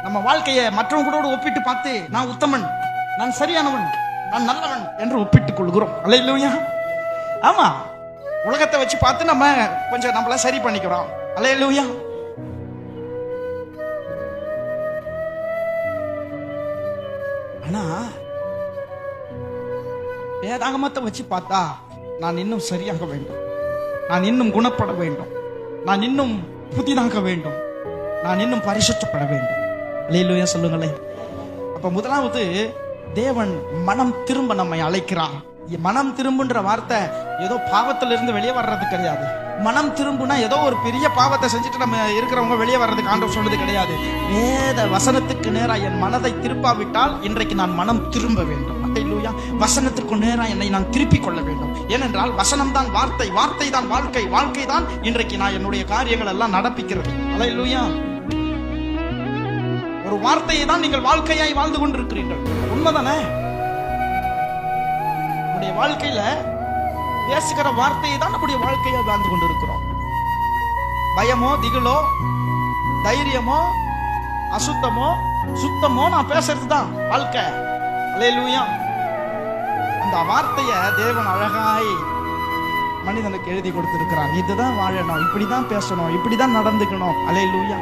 நம்ம வாழ்க்கையை மற்றவங்களோடு ஒப்பிட்டு பார்த்து நான் உத்தமன், நான் சரியானவன், நான் நல்லவன் என்று ஒப்பிட்டுக் கொள்கிறோம். அல்லேலூயா. ஆமா, உலகத்தை வச்சு பார்த்து நம்ம கொஞ்சம் நம்மள சரி பண்ணிக்கிறோம். அல்லேலூயா. ஆனா வேதாகமத்தை வச்சு பார்த்தா நான் இன்னும் சரியாக வேண்டும், நான் இன்னும் குணப்பட வேண்டும், நான் இன்னும் புதிதாக வேண்டும், நான் இன்னும் பரிசுத்தப்பட வேண்டும். அல்லேலூயா சொல்லுங்களேன். அப்ப முதலாவது தேவன் மனம் திரும்ப நம்மை அழைக்கிறார். மனம் திரும்புன்ற வார்த்தை ஏதோ பாவத்திலிருந்து வெளியே வர்றது கிடையாது. மனம் திரும்புனா ஏதோ ஒரு பெரிய பாவத்தை செஞ்சுட்டு நம்ம இருக்கிறவங்க வெளியே வர்றதுக்கு ஆண்டவர் சொன்னது கிடையாது. வேத வசனத்துக்கு நேரா என் மனதை திருப்பாவிட்டால் இன்றைக்கு நான் மனம் திரும்ப வேண்டும். அல்லேலூயா. வசனத்துக்கு நேரா என்னை நான் திருப்பிக் கொள்ள வேண்டும். ஏனென்றால் வசனம் தான் வார்த்தை, வார்த்தை தான் வாழ்க்கை, வாழ்க்கை தான் இன்றைக்கு நான் என்னுடைய காரியங்கள் எல்லாம் நடப்பிக்கிறது. அல்லேலூயா. ஒரு வார்த்தையை தான் நீங்கள் வாழ்க்கையாய் வாழ்ந்து கொண்டிருக்கிறீர்கள். உண்மைதானே? நம்முடைய வாழ்க்கையில பேசுகிற வார்த்தையை தான் நம்முடைய வாழ்க்கையை வாழ்ந்து கொண்டிருக்கிறோம். பயமோ, திகிலோ, தைரியமோ, அசுத்தமோ, சுத்தமோ நான் பேசுறது தான் வாழ்க்கை. அல்லேலூயா. அந்த வார்த்தையை தேவன் அழகாய் மனிதனுக்கு எழுதி கொடுத்திருக்கிறார். இதுதான் வாழணும், இப்படிதான் பேசணும், இப்படிதான் நடந்துக்கணும். அல்லேலூயா.